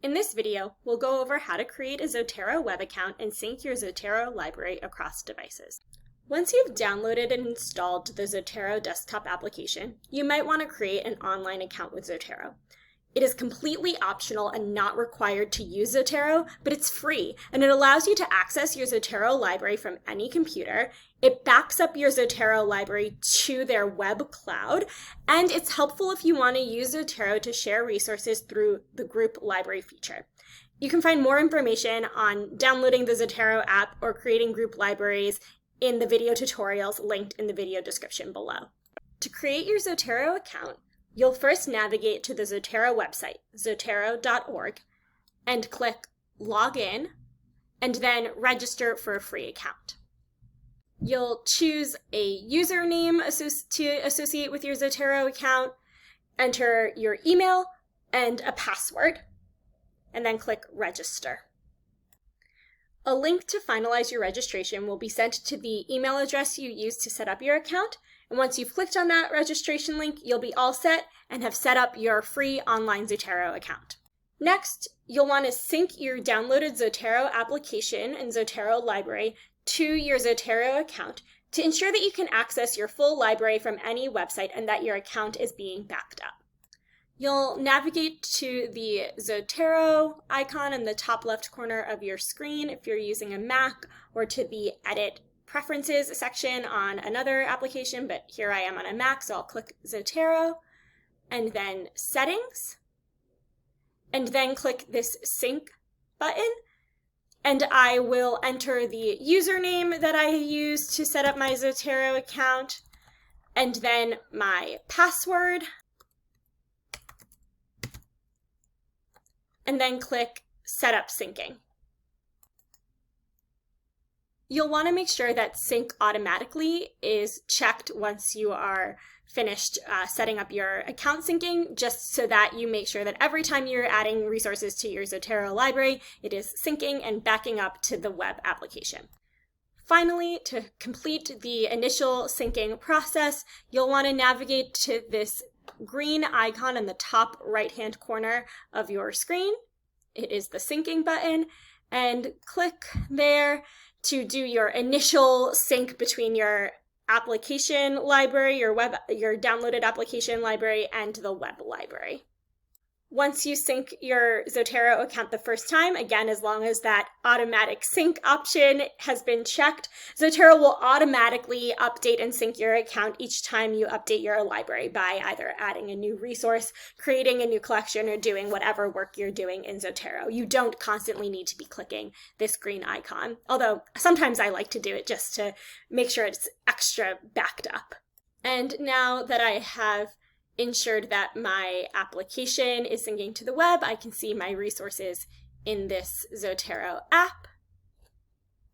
In this video, we'll go over how to create a Zotero web account and sync your Zotero library across devices. Once you've downloaded and installed the Zotero desktop application, you might want to create an online account with Zotero. It is completely optional and not required to use Zotero, but it's free, and it allows you to access your Zotero library from any computer. It backs up your Zotero library to their web cloud, and it's helpful if you want to use Zotero to share resources through the group library feature. You can find more information on downloading the Zotero app or creating group libraries in the video tutorials linked in the video description below. To create your Zotero account, you'll first navigate to the Zotero website, zotero.org, and click Login, and then Register for a free account. You'll choose a username to associate with your Zotero account, enter your email and a password, and then click Register. A link to finalize your registration will be sent to the email address you used to set up your account, and once you've clicked on that registration link, you'll be all set and have set up your free online Zotero account. Next, you'll want to sync your downloaded Zotero application and Zotero library to your Zotero account to ensure that you can access your full library from any website and that your account is being backed up. You'll navigate to the Zotero icon in the top left corner of your screen if you're using a Mac, or to the Edit Preferences section on another application, but here I am on a Mac, so I'll click Zotero, and then Settings, and then click this Sync button, and I will enter the username that I used to set up my Zotero account, and then my password, and then click Setup Syncing. You'll want to make sure that Sync Automatically is checked once you are finished setting up your account syncing, just so that you make sure that every time you're adding resources to your Zotero library, it is syncing and backing up to the web application. Finally, to complete the initial syncing process, you'll want to navigate to this green icon in the top right-hand corner of your screen. It is the syncing button, and click there to do your initial sync between your application library, your downloaded application library, and the web library. Once you sync your Zotero account the first time, again, as long as that automatic sync option has been checked, Zotero will automatically update and sync your account each time you update your library by either adding a new resource, creating a new collection, or doing whatever work you're doing in Zotero. You don't constantly need to be clicking this green icon, although sometimes I like to do it just to make sure it's extra backed up. And now that I have ensured that my application is syncing to the web, I can see my resources in this Zotero app,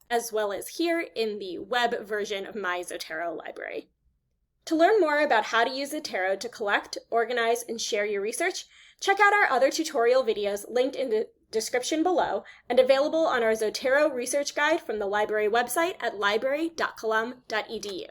as well as here in the web version of my Zotero library. To learn more about how to use Zotero to collect, organize, and share your research, check out our other tutorial videos linked in the description below and available on our Zotero research guide from the library website at library.colum.edu.